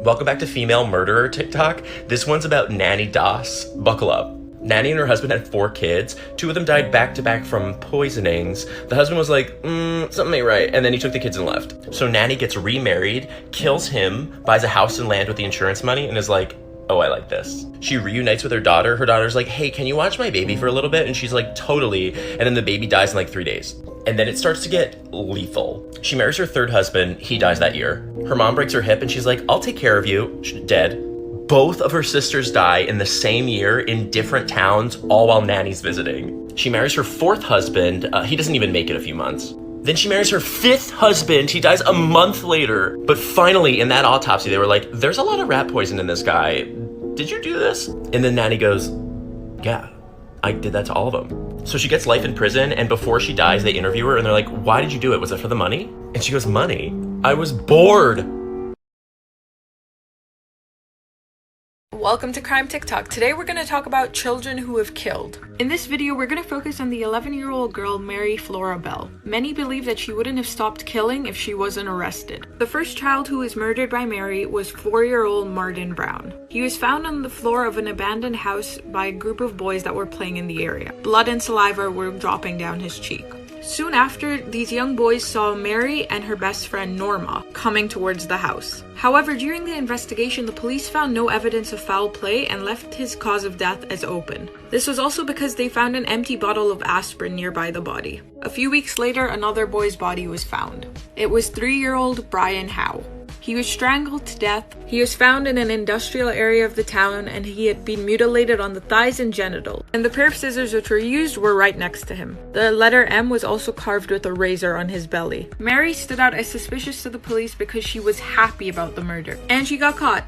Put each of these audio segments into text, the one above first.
Welcome back to Female Murderer TikTok. This one's about Nanny Doss. Buckle up. Nanny and her husband had 4 kids. 2 of them died back to back from poisonings. The husband was like, something ain't right, and then he took the kids and left. So Nanny gets remarried, kills him, buys a house and land with the insurance money, and is like, oh, I like this. She reunites with her daughter. Her daughter's like, hey, can you watch my baby for a little bit? And she's like, totally. And then the baby dies in like 3 days. And then it starts to get lethal. She marries her 3rd husband. He dies that year. Her mom breaks her hip and she's like, I'll take care of you. She's dead. Both of her sisters die in the same year in different towns, all while Nanny's visiting. She marries her 4th husband. He doesn't even make it a few months. Then she marries her 5th husband. He dies a month later. But finally, in that autopsy, they were like, there's a lot of rat poison in this guy. Did you do this? And then Nanny goes, yeah, I did that to all of them. So she gets life in prison, and before she dies, they interview her, and they're like, why did you do it? Was it for the money? And she goes, money? I was bored. Welcome to Crime TikTok. Today we're going to talk about children who have killed. In this video, we're going to focus on the 11-year-old girl, Mary Flora Bell. Many believe that she wouldn't have stopped killing if she wasn't arrested. The first child who was murdered by Mary was 4-year-old Martin Brown. He was found on the floor of an abandoned house by a group of boys that were playing in the area. Blood and saliva were dropping down his cheek. Soon after, these young boys saw Mary and her best friend Norma coming towards the house. However, during the investigation, the police found no evidence of foul play and left his cause of death as open. This was also because they found an empty bottle of aspirin nearby the body. A few weeks later, another boy's body was found. It was 3-year-old Brian Howe. He was strangled to death. He was found in an industrial area of the town, and he had been mutilated on the thighs and genitals. And the pair of scissors which were used were right next to him. The letter M was also carved with a razor on his belly. Mary stood out as suspicious to the police because she was happy about the murder. And she got caught.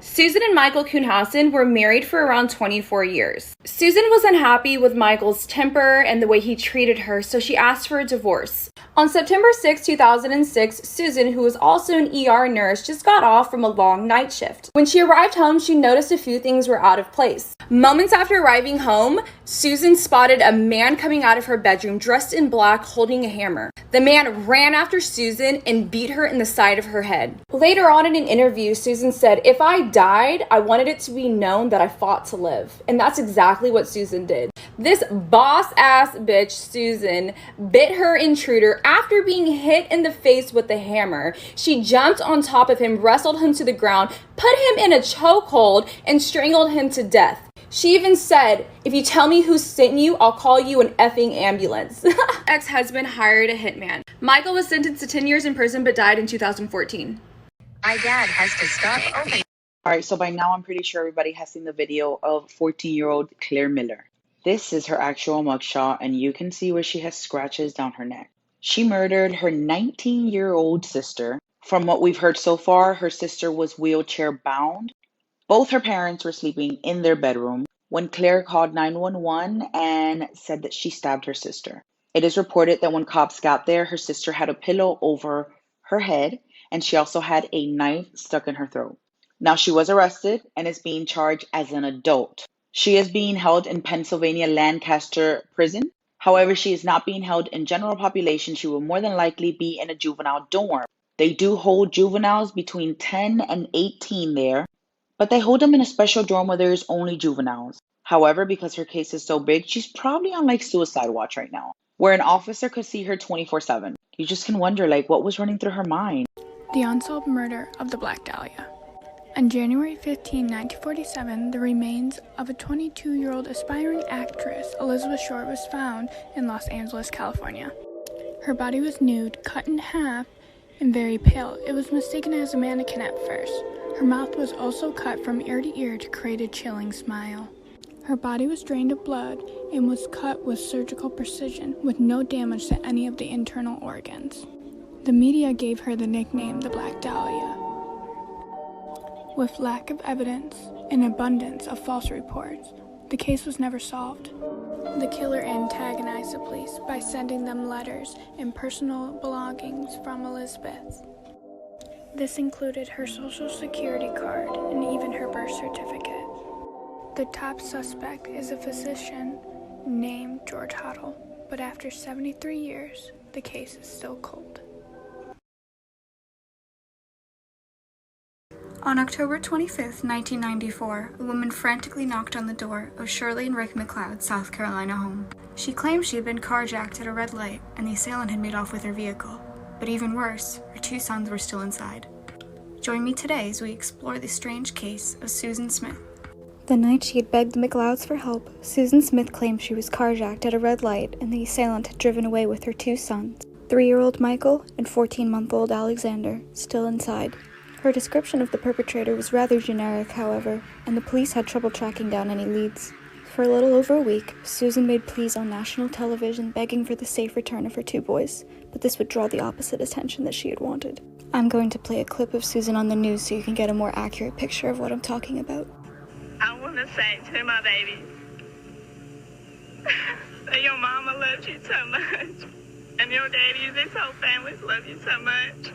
Susan and Michael Kuhnhausen were married for around 24 years. Susan was unhappy with Michael's temper and the way he treated her, so she asked for a divorce. On September 6, 2006, Susan, who was also an ER nurse, just got off from a long night shift. When she arrived home, she noticed a few things were out of place. Moments after arriving home, Susan spotted a man coming out of her bedroom dressed in black holding a hammer. The man ran after Susan and beat her in the side of her head. Later on in an interview, Susan said, "If I died, I wanted it to be known that I fought to live." And that's exactly what Susan did. This boss-ass bitch, Susan, bit her intruder after being hit in the face with the hammer. She jumped on top of him, wrestled him to the ground, put him in a chokehold, and strangled him to death. She even said, "If you tell me who sent you, I'll call you an effing ambulance." Ex-husband hired a hitman. Michael was sentenced to 10 years in prison but died in 2014. My dad has to stop opening. All right, so by now I'm pretty sure everybody has seen the video of 14-year-old Claire Miller. This is her actual mugshot, and you can see where she has scratches down her neck. She murdered her 19-year-old sister. From what we've heard so far, her sister was wheelchair bound. Both her parents were sleeping in their bedroom when Claire called 911 and said that she stabbed her sister. It is reported that when cops got there, her sister had a pillow over her head, and she also had a knife stuck in her throat. Now, she was arrested and is being charged as an adult. She is being held in Pennsylvania Lancaster prison. However, she is not being held in general population. She will more than likely be in a juvenile dorm. They do hold juveniles between 10 and 18 there, but they hold them in a special dorm where there is only juveniles. However, because her case is so big, she's probably on like suicide watch right now, where an officer could see her 24/7. You just can wonder, like, what was running through her mind? The unsolved murder of the Black Dahlia. On January 15, 1947, the remains of a 22-year-old aspiring actress, Elizabeth Short, was found in Los Angeles, California. Her body was nude, cut in half, and very pale. It was mistaken as a mannequin at first. Her mouth was also cut from ear to ear to create a chilling smile. Her body was drained of blood and was cut with surgical precision, with no damage to any of the internal organs. The media gave her the nickname the Black Dahlia. With lack of evidence and abundance of false reports, the case was never solved. The killer antagonized the police by sending them letters and personal belongings from Elizabeth. This included her social security card and even her birth certificate. The top suspect is a physician named George Hoddle, but after 73 years, the case is still cold. On October 25, 1994, a woman frantically knocked on the door of Shirley and Rick McLeod's South Carolina home. She claimed she had been carjacked at a red light and the assailant had made off with her vehicle. But even worse, her 2 sons were still inside. Join me today as we explore the strange case of Susan Smith. The night she had begged the McLeods for help, Susan Smith claimed she was carjacked at a red light and the assailant had driven away with her 2 sons, 3-year-old Michael and 14-month-old Alexander, still inside. Her description of the perpetrator was rather generic, however, and the police had trouble tracking down any leads. For a little over a week, Susan made pleas on national television begging for the safe return of her 2 boys, but this would draw the opposite attention that she had wanted. I'm going to play a clip of Susan on the news so you can get a more accurate picture of what I'm talking about. I want to say to my baby that your mama loves you so much, and your daddy and this whole family love you so much.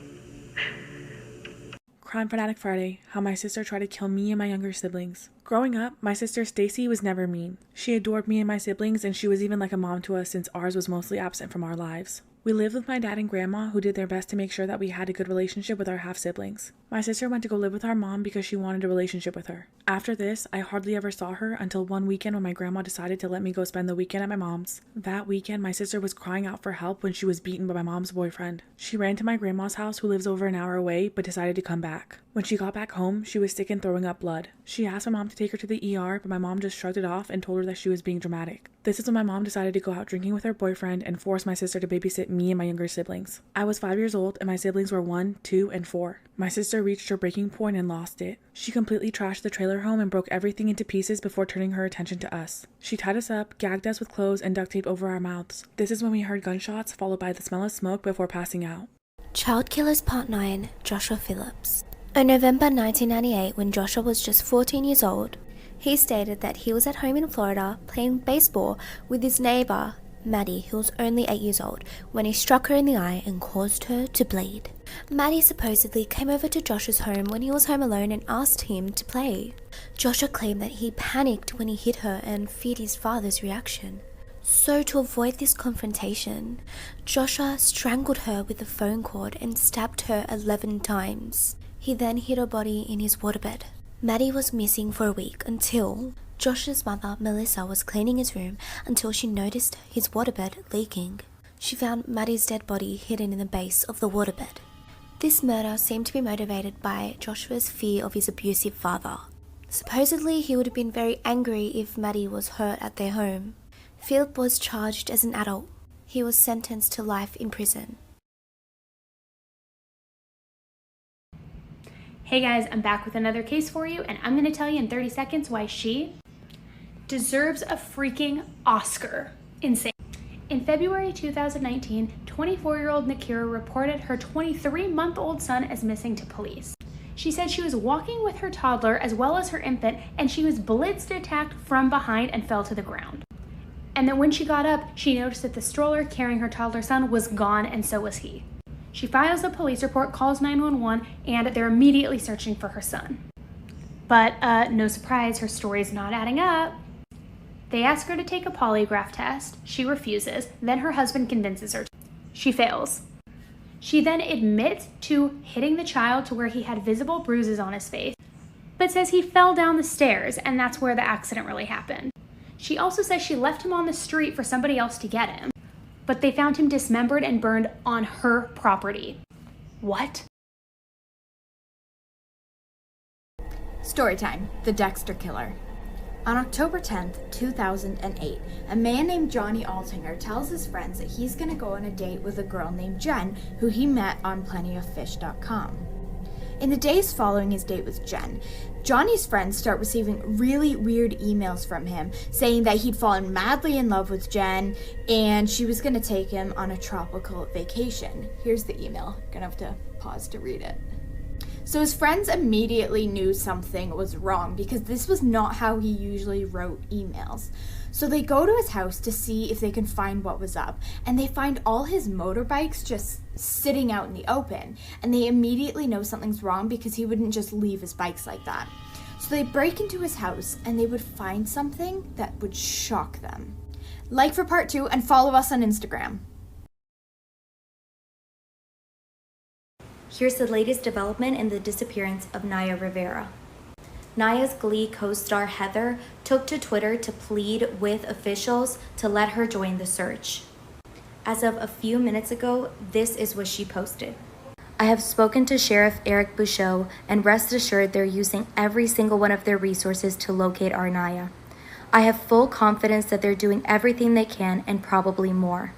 Crime Fanatic Friday, how my sister tried to kill me and my younger siblings. Growing up, my sister Stacy was never mean. She adored me and my siblings, and she was even like a mom to us since ours was mostly absent from our lives. We lived with my dad and grandma, who did their best to make sure that we had a good relationship with our half-siblings. My sister went to go live with our mom because she wanted a relationship with her. After this, I hardly ever saw her until one weekend when my grandma decided to let me go spend the weekend at my mom's. That weekend, my sister was crying out for help when she was beaten by my mom's boyfriend. She ran to my grandma's house, who lives over an hour away, but decided to come back. When she got back home, she was sick and throwing up blood. She asked my mom to take her to the ER, but my mom just shrugged it off and told her that she was being dramatic. This is when my mom decided to go out drinking with her boyfriend and force my sister to babysit me and my younger siblings. I was 5 years old and my siblings were 1, 2, and 4. My sister reached her breaking point and lost it. She completely trashed the trailer home and broke everything into pieces before turning her attention to us. She tied us up, gagged us with clothes, and duct tape over our mouths. This is when we heard gunshots followed by the smell of smoke before passing out. Child Killers Part 9, Joshua Phillips. In November 1998, when Joshua was just 14 years old, he stated that he was at home in Florida playing baseball with his neighbor, Maddie, who was only 8 years old, when he struck her in the eye and caused her to bleed. Maddie supposedly came over to Joshua's home when he was home alone and asked him to play. Joshua claimed that he panicked when he hit her and feared his father's reaction. So to avoid this confrontation, Joshua strangled her with a phone cord and stabbed her 11 times. He then hid her body in his waterbed. Maddie was missing for a week until Joshua's mother, Melissa, was cleaning his room until she noticed his waterbed leaking. She found Maddie's dead body hidden in the base of the waterbed. This murder seemed to be motivated by Joshua's fear of his abusive father. Supposedly, he would have been very angry if Maddie was hurt at their home. Philip was charged as an adult. He was sentenced to life in prison. Hey guys, I'm back with another case for you, and I'm going to tell you in 30 seconds why she deserves a freaking Oscar. Insane. In February 2019, 24-year-old Nakira reported her 23-month-old son as missing to police. She said she was walking with her toddler as well as her infant, and she was blitzed attacked from behind and fell to the ground. And then when she got up, she noticed that the stroller carrying her toddler son was gone, and so was he. She files a police report, calls 911, and they're immediately searching for her son. But no surprise, her story is not adding up. They ask her to take a polygraph test. She refuses. Then her husband convinces her. She fails. She then admits to hitting the child to where he had visible bruises on his face, but says he fell down the stairs, and that's where the accident really happened. She also says she left him on the street for somebody else to get him, but they found him dismembered and burned on her property. What? Storytime, The Dexter Killer. On October 10th, 2008, a man named Johnny Altinger tells his friends that he's going to go on a date with a girl named Jen, who he met on plentyoffish.com. In the days following his date with Jen, Johnny's friends start receiving really weird emails from him saying that he'd fallen madly in love with Jen and she was going to take him on a tropical vacation. Here's the email. Gonna have to pause to read it. So his friends immediately knew something was wrong because this was not how he usually wrote emails. So they go to his house to see if they can find what was up, and they find all his motorbikes just sitting out in the open, and they immediately know something's wrong because he wouldn't just leave his bikes like that. So they break into his house and they would find something that would shock them. Like for part 2 and follow us on Instagram. Here's the latest development in the disappearance of Naya Rivera. Naya's Glee co-star Heather took to Twitter to plead with officials to let her join the search. As of a few minutes ago, this is what she posted. I have spoken to Sheriff Eric Bouchot, and rest assured they're using every single one of their resources to locate our Naya. I have full confidence that they're doing everything they can and probably more.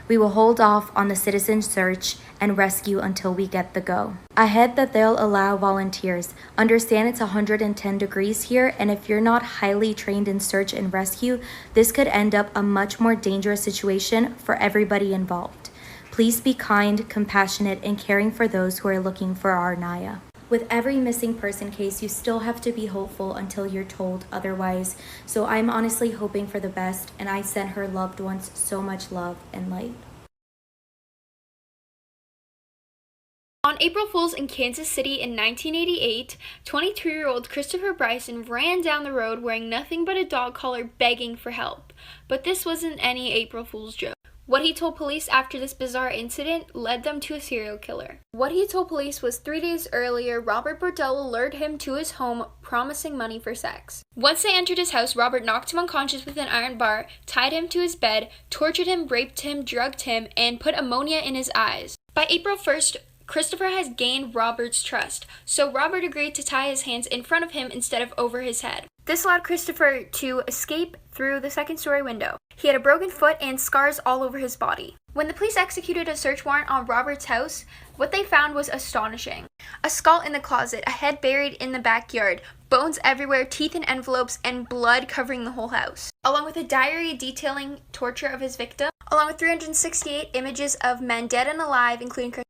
We will hold off on the citizen search and rescue until we get the go. Ahead that they'll allow volunteers. Understand it's 110 degrees here, and if you're not highly trained in search and rescue, this could end up a much more dangerous situation for everybody involved. Please be kind, compassionate, and caring for those who are looking for our Naya. With every missing person case, you still have to be hopeful until you're told otherwise. So I'm honestly hoping for the best, and I send her loved ones so much love and light. On April Fools in Kansas City in 1988, 22-year-old Christopher Bryson ran down the road wearing nothing but a dog collar begging for help. But this wasn't any April Fool's joke. What he told police after this bizarre incident led them to a serial killer. What he told police was 3 days earlier, Robert Bordello lured him to his home, promising money for sex. Once they entered his house, Robert knocked him unconscious with an iron bar, tied him to his bed, tortured him, raped him, drugged him, and put ammonia in his eyes. By April 1st, Christopher has gained Robert's trust, so Robert agreed to tie his hands in front of him instead of over his head. This allowed Christopher to escape through the second-story window. He had a broken foot and scars all over his body. When the police executed a search warrant on Robert's house, what they found was astonishing. A skull in the closet, a head buried in the backyard, bones everywhere, teeth in envelopes, and blood covering the whole house. Along with a diary detailing torture of his victim, along with 368 images of men dead and alive, including Christopher.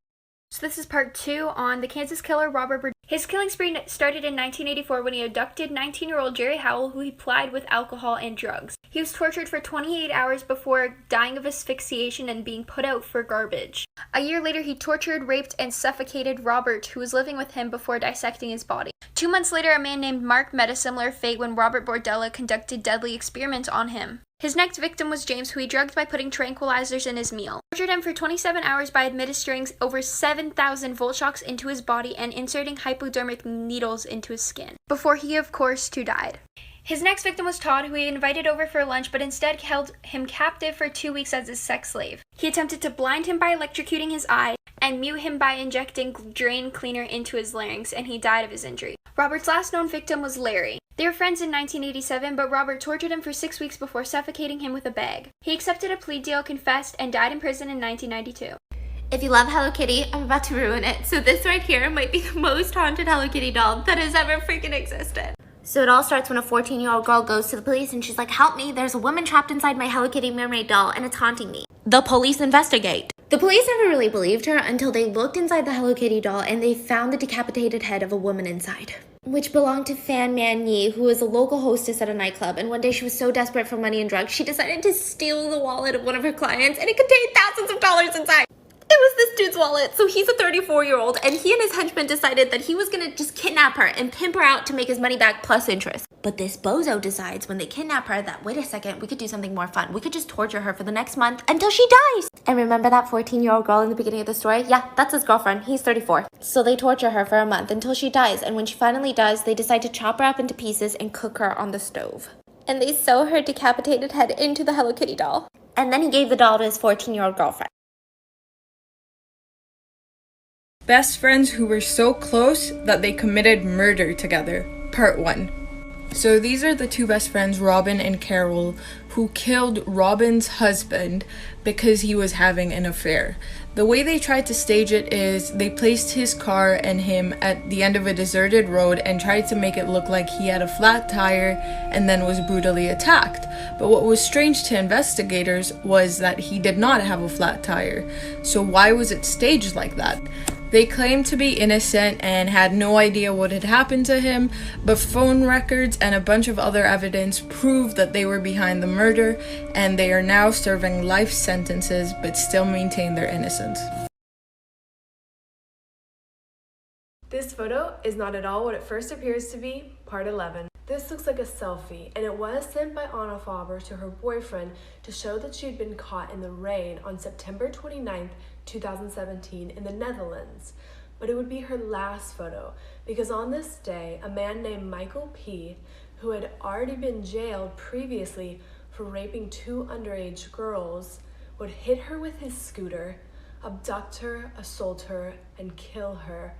So this is part 2 on the Kansas killer Robert Bordello. His killing spree started in 1984 when he abducted 19-year-old Jerry Howell, who he plied with alcohol and drugs. He was tortured for 28 hours before dying of asphyxiation and being put out for garbage. A year later, he tortured, raped, and suffocated Robert, who was living with him, before dissecting his body. 2 months later, a man named Mark met a similar fate when Robert Bordello conducted deadly experiments on him. His next victim was James, who he drugged by putting tranquilizers in his meal. He tortured him for 27 hours by administering over 7,000 volt shocks into his body and inserting hypodermic needles into his skin, before he, of course, too died. His next victim was Todd, who he invited over for lunch, but instead held him captive for 2 weeks as his sex slave. He attempted to blind him by electrocuting his eye and mute him by injecting drain cleaner into his larynx, and he died of his injury. Robert's last known victim was Larry. They were friends in 1987, but Robert tortured him for 6 weeks before suffocating him with a bag. He accepted a plea deal, confessed, and died in prison in 1992. If you love Hello Kitty, I'm about to ruin it. So this right here might be the most haunted Hello Kitty doll that has ever freaking existed. So it all starts when a 14-year-old girl goes to the police and she's like, help me, there's a woman trapped inside my Hello Kitty mermaid doll and it's haunting me. The police investigate. The police never really believed her until they looked inside the Hello Kitty doll and they found the decapitated head of a woman inside, which belonged to Fan Man Yi, who was a local hostess at a nightclub. And one day she was so desperate for money and drugs, she decided to steal the wallet of one of her clients, and it contained thousands of dollars inside. It was this dude's wallet. So he's a 34-year-old, and he and his henchmen decided that he was gonna just kidnap her and pimp her out to make his money back plus interest. But this bozo decides when they kidnap her that, wait a second, we could do something more fun. We could just torture her for the next month until she dies. And remember that 14-year-old girl in the beginning of the story? Yeah, that's his girlfriend. He's 34. So they torture her for a month until she dies. And when she finally dies, they decide to chop her up into pieces and cook her on the stove. And they sew her decapitated head into the Hello Kitty doll. And then he gave the doll to his 14-year-old girlfriend. Best friends who were so close that they committed murder together. Part 1. So these are the 2 best friends, Robin and Carol, who killed Robin's husband because he was having an affair. The way they tried to stage it is they placed his car and him at the end of a deserted road and tried to make it look like he had a flat tire and then was brutally attacked. But what was strange to investigators was that he did not have a flat tire. So why was it staged like that? They claimed to be innocent and had no idea what had happened to him, but phone records and a bunch of other evidence proved that they were behind the murder, and they are now serving life sentences but still maintain their innocence. This photo is not at all what it first appears to be, part 11. This looks like a selfie, and it was sent by Anna Faber to her boyfriend to show that she had been caught in the rain on September 29th, 2017 in the Netherlands. but it would be her last photo because on this day, a man named Michael P., who had already been jailed previously for raping 2 underage girls, would hit her with his scooter, abduct her, assault her, and kill her.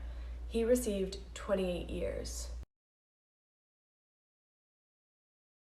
He received 28 years.